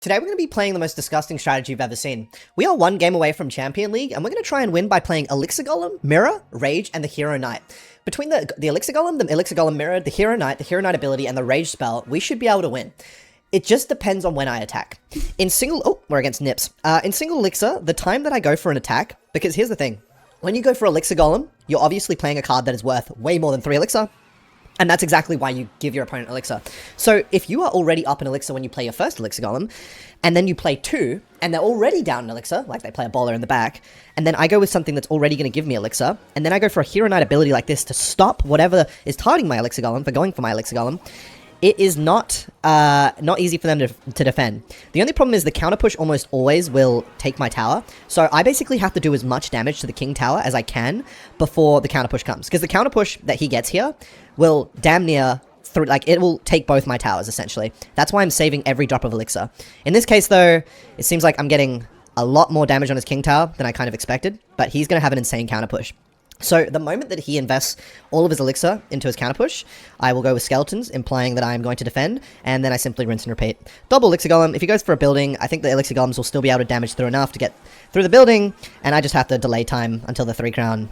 Today we're going to be playing the most disgusting strategy you've ever seen. We are one game away from Champion League, and we're going to try and win by playing Elixir Golem, Mirror, Rage, and the Hero Knight. Between the Elixir Golem Mirror, the Hero Knight ability, and the Rage spell, we should be able to win. It just depends on when I attack. We're against Nips. In single Elixir, the time that I go for an attack, because here's the thing. When you go for Elixir Golem, you're obviously playing a card that is worth way more than 3 Elixir. And that's exactly why you give your opponent Elixir. So if you are already up in Elixir when you play your first Elixir Golem, and then you play 2, and they're already down in Elixir, like they play a bowler in the back, and then I go with something that's already going to give me Elixir, and then I go for a Hero Knight ability like this to stop whatever is targeting my Elixir Golem for going for my Elixir Golem, it is not easy for them to defend. The only problem is the counter push almost always will take my tower, so I basically have to do as much damage to the king tower as I can before the counter push comes, because the counter push that he gets here will damn near through, like, it will take both my towers essentially. That's why I'm saving every drop of Elixir. In this case though, it seems like I'm getting a lot more damage on his king tower than I kind of expected, but he's going to have an insane counter push. So the moment that he invests all of his Elixir into his counter push, I will go with Skeletons, implying that I am going to defend, and then I simply rinse and repeat. Double Elixir Golem, if he goes for a building, I think the Elixir Golems will still be able to damage through enough to get through the building, and I just have to delay time until the 3 crown,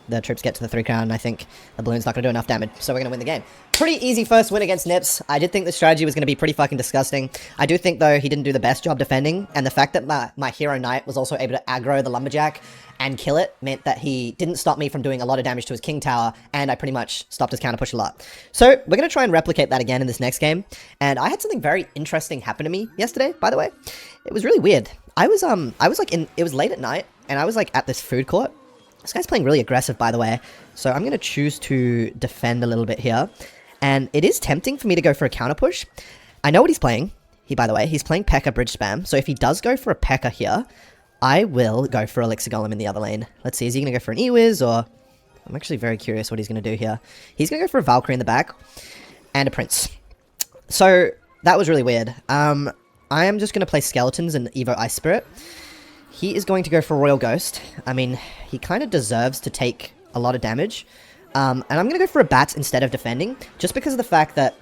the troops get to the 3 crown, and I think the balloon's not going to do enough damage, so we're going to win the game. Pretty easy first win against Nips. I did think the strategy was going to be pretty fucking disgusting. I do think, though, he didn't do the best job defending, and the fact that my Hero Knight was also able to aggro the Lumberjack and kill it meant that he didn't stop me from doing a lot of damage to his king tower, and I pretty much stopped his counter push a lot. So we're going to try and replicate that again in this next game, and I had something very interesting happen to me yesterday, by the way. It was really weird. I was like it was late at night, and I was like at this food court. This guy's playing really aggressive, by the way, so I'm going to choose to defend a little bit here. And it is tempting for me to go for a counter push. I know what he's playing. By the way, he's playing P.E.K.K.A. bridge spam. So if he does go for a P.E.K.K.A. here, I will go for Elixir Golem in the other lane. Let's see, is he going to go for an Ewiz, or... I'm actually very curious what he's going to do here. He's going to go for a Valkyrie in the back, and a Prince. So, that was really weird. I am just going to play Skeletons and Evo Ice Spirit. He is going to go for Royal Ghost. I mean, he kind of deserves to take a lot of damage. And I'm going to go for a Bats instead of defending, just because of the fact that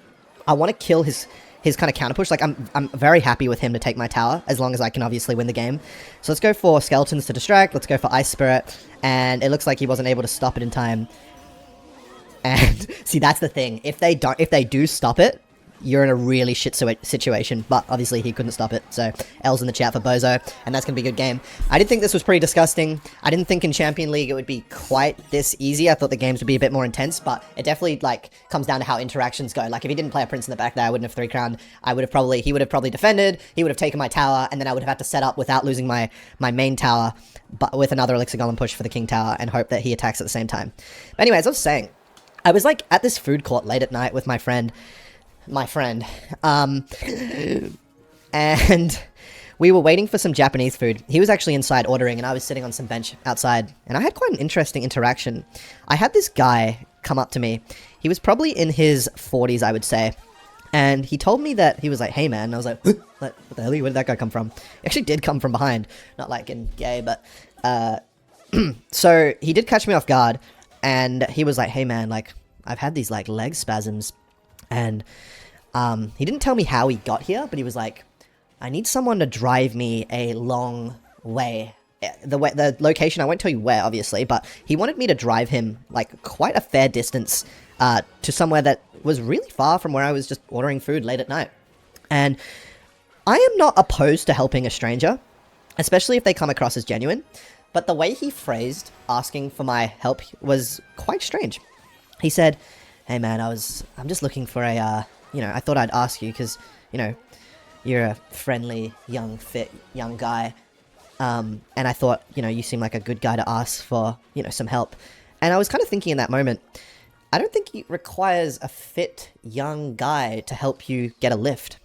I want to kill his kind of counter push. Like, I'm very happy with him to take my tower, as long as I can obviously win the game. So let's go for Skeletons to distract, let's go for Ice Spirit, and it looks like he wasn't able to stop it in time. And, see, that's the thing. If they do stop it, you're in a really shit situation, but obviously he couldn't stop it, so L's in the chat for Bozo, and that's gonna be a good game. I did think this was pretty disgusting. I didn't think in Champion League it would be quite this easy. I thought the games would be a bit more intense, but it definitely, like, comes down to how interactions go. Like, if he didn't play a Prince in the back there, I wouldn't have 3 crowned. He would have probably defended, he would have taken my tower, and then I would have had to set up without losing my main tower, but with another Elixir Golem push for the King Tower, and hope that he attacks at the same time. But anyways, I was saying, I was, like, at this food court late at night with my friend, and we were waiting for some Japanese food. He was actually inside ordering, and I was sitting on some bench outside, and I had quite an interesting interaction. I had this guy come up to me. He was probably in his 40s, I would say, and he told me that he was like, "Hey man," and I was like, what the hell, where did that guy come from? He actually did come from behind, not like in gay, but so he did catch me off guard, and he was like, "Hey man, like, I've had these like leg spasms," and he didn't tell me how he got here, but he was like, "I need someone to drive me a long way." The location, I won't tell you where, obviously, but he wanted me to drive him, like, quite a fair distance to somewhere that was really far from where I was just ordering food late at night. And I am not opposed to helping a stranger, especially if they come across as genuine, but the way he phrased asking for my help was quite strange. He said, "Hey man, I'm just looking for a, I thought I'd ask you because, you're a friendly, young, fit, young guy. And I thought, you seem like a good guy to ask for, some help." And I was kind of thinking in that moment, I don't think it requires a fit, young guy to help you get a lift.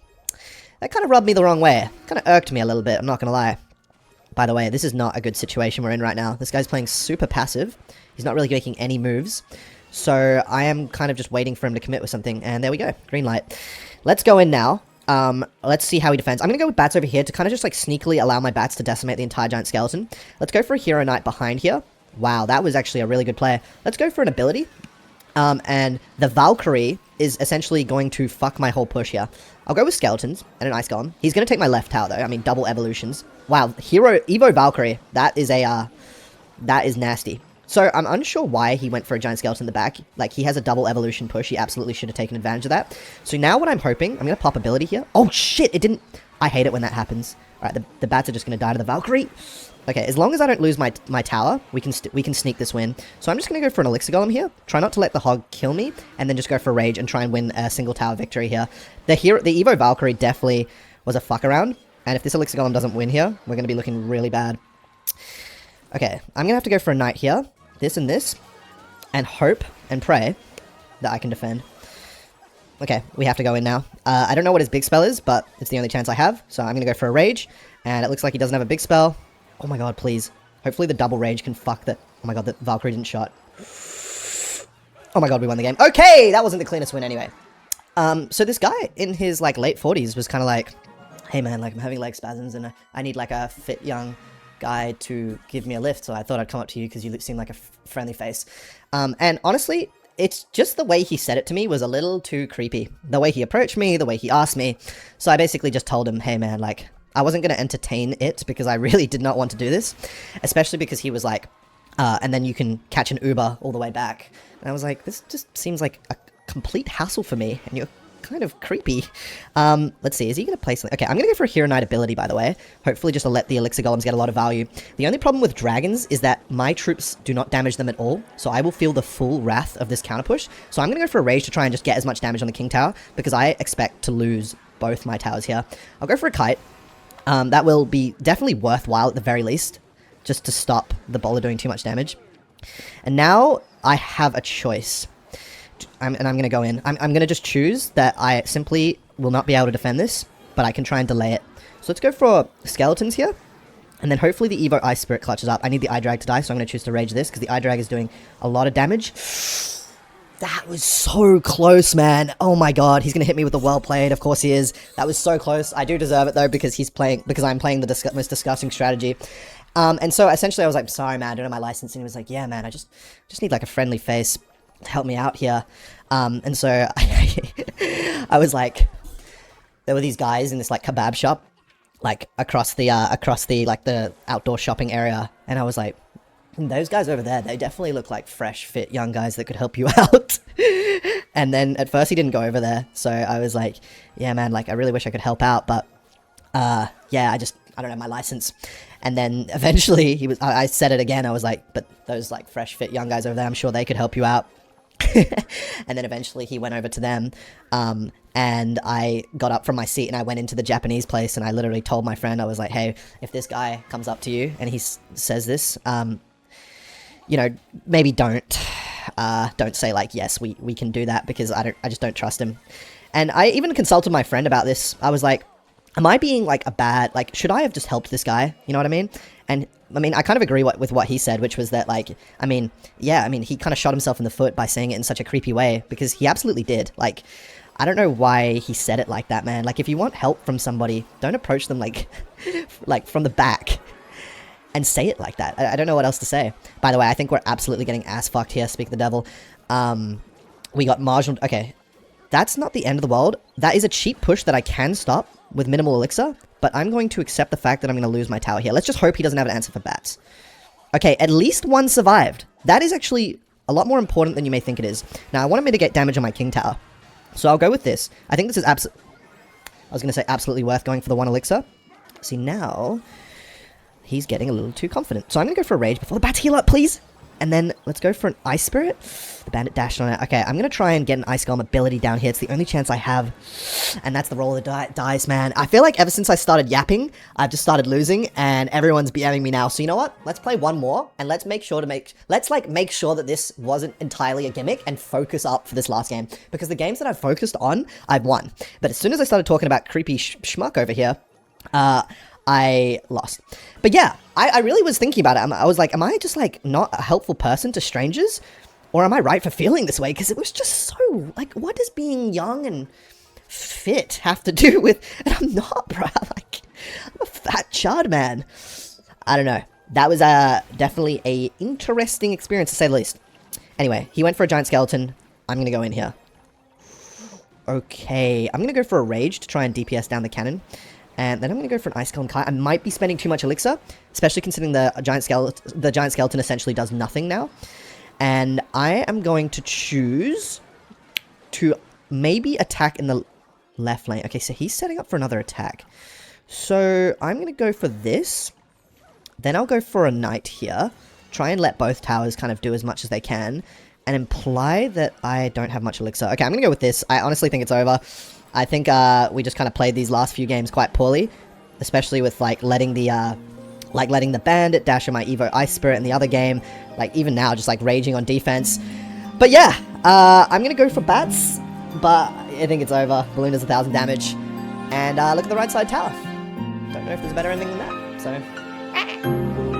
That kind of rubbed me the wrong way. Kind of irked me a little bit, I'm not going to lie. By the way, this is not a good situation we're in right now. This guy's playing super passive. He's not really making any moves. So I am kind of just waiting for him to commit with something, and there we go, green light. Let's go in now. Let's see how he defends. I'm gonna go with Bats over here to kind of just like sneakily allow my Bats to decimate the entire giant skeleton. Let's go for a Hero Knight behind here. Wow, that was actually a really good play. Let's go for an ability. And the Valkyrie is essentially going to fuck my whole push here. I'll go with Skeletons and an Ice Golem. He's going to take my left tower, though. I mean, double evolutions. Wow, Evo Valkyrie. That is that is nasty. So, I'm unsure why he went for a Giant Skeleton in the back. Like, he has a double evolution push. He absolutely should have taken advantage of that. So, now what I'm hoping... I'm going to pop ability here. Oh, shit! It didn't... I hate it when that happens. Alright, the bats are just going to die to the Valkyrie. Okay, as long as I don't lose my tower, we can sneak this win. So, I'm just going to go for an Elixir Golem here. Try not to let the Hog kill me. And then just go for Rage and try and win a single tower victory here. The Evo Valkyrie definitely was a fuck around. And if this Elixir Golem doesn't win here, we're going to be looking really bad. Okay, I'm going to have to go for a Knight here. This and this. And hope and pray that I can defend. Okay, we have to go in now. I don't know what his big spell is, but it's the only chance I have. So I'm going to go for a Rage. And it looks like he doesn't have a big spell. Oh my god, please. Hopefully the double Rage can fuck the... Oh my god, the Valkyrie didn't shot. Oh my god, we won the game. Okay, that wasn't the cleanest win anyway. So this guy in his, like, late 40s was kind of like... Hey man, like, I'm having leg spasms and I need, like, a fit young guy to give me a lift. So I thought I'd come up to you because you seem like a friendly face. And honestly... It's just the way he said it to me was a little too creepy. The way he approached me, the way he asked me. So I basically just told him, hey man, like, I wasn't going to entertain it because I really did not want to do this. Especially because he was like, and then you can catch an Uber all the way back. And I was like, this just seems like a complete hassle for me. And you're kind of creepy. Let's see, is he going to play something? Okay, I'm going to go for a Hero Knight ability, by the way. Hopefully just to let the Elixir Golems get a lot of value. The only problem with dragons is that my troops do not damage them at all, so I will feel the full wrath of this counter push. So I'm going to go for a Rage to try and just get as much damage on the King Tower, because I expect to lose both my towers here. I'll go for a Kite. That will be definitely worthwhile at the very least, just to stop the bowler doing too much damage. And now I have a choice. I'm going to go in. I'm going to just choose that I simply will not be able to defend this, but I can try and delay it. So let's go for Skeletons here. And then hopefully the Evo Ice Spirit clutches up. I need the Eye Drag to die, so I'm going to choose to Rage this, because the Eye Drag is doing a lot of damage. That was so close, man. Oh my god, he's going to hit me with the well played. Of course he is. That was so close. I do deserve it, though, because I'm playing the most disgusting strategy. And so essentially I was like, sorry, man, I don't have my license. And he was like, yeah, man, I just need like a friendly face to help me out here. And so I was like, there were these guys in this like kebab shop, like across the like the outdoor shopping area. And I was like, those guys over there, they definitely look like fresh, fit young guys that could help you out. And then at first he didn't go over there. So I was like, yeah, man, like I really wish I could help out. But yeah, I don't have my license. And then eventually I said it again. I was like, but those like fresh, fit young guys over there, I'm sure they could help you out. And then eventually he went over to them, and I got up from my seat and I went into the Japanese place and I literally told my friend, I was like, hey, if this guy comes up to you and he says this, you know, maybe don't say like, yes, we can do that, because I just don't trust him. And I even consulted my friend about this. I was like, am I being like should I have just helped this guy? You know what I mean? And I mean, I kind of agree with what he said, which was that, like, I mean, yeah, I mean, he kind of shot himself in the foot by saying it in such a creepy way, because he absolutely did. Like, I don't know why he said it like that, man. Like, if you want help from somebody, don't approach them, like, like, from the back and say it like that. I don't know what else to say. By the way, I think we're absolutely getting ass-fucked here, speak the devil. We got marginal... Okay, that's not the end of the world. That is a cheap push that I can stop with minimal elixir, but I'm going to accept the fact that I'm going to lose my tower here. Let's just hope he doesn't have an answer for bats. Okay, at least one survived. That is actually a lot more important than you may think it is. Now, I want to mitigate damage on my king tower, so I'll go with this. I think this is absolutely worth going for the one elixir. See, now he's getting a little too confident. So I'm going to go for a rage before the bats heal up, please. And then let's go for an Ice Spirit. The Bandit dashed on it. Okay, I'm going to try and get an Ice Golem ability down here. It's the only chance I have. And that's the roll of the dice, man. I feel like ever since I started yapping, I've just started losing. And everyone's BMing me now. So you know what? Let's play one more. And let's make sure that this wasn't entirely a gimmick. And focus up for this last game. Because the games that I've focused on, I've won. But as soon as I started talking about creepy schmuck over here, I lost. But yeah, I really was thinking about it. I was like, am I just like not a helpful person to strangers? Or am I right for feeling this way? Because it was just so, like, what does being young and fit have to do with... And I'm not, bro. Like, I'm a fat chud, man. I don't know. That was definitely a interesting experience, to say the least. Anyway, he went for a giant skeleton. I'm going to go in here. Okay, I'm gonna go for a Rage to try and DPS down the cannon. And then I'm gonna go for an Ice Golem Kai. I might be spending too much Elixir, especially considering the Giant Skeleton essentially does nothing now. And I am going to choose to maybe attack in the left lane. Okay, so he's setting up for another attack. So I'm gonna go for this. Then I'll go for a Knight here. Try and let both towers kind of do as much as they can. And imply that I don't have much Elixir. Okay, I'm gonna go with this. I honestly think it's over. I think we just kind of played these last few games quite poorly, especially with like letting the Bandit dash in my Evo Ice Spirit in the other game, like even now just like raging on defense. But yeah, I'm gonna go for bats, but I think it's over. Balloon does 1,000 damage, and look at the right side tower. Don't know if there's a better ending than that. So.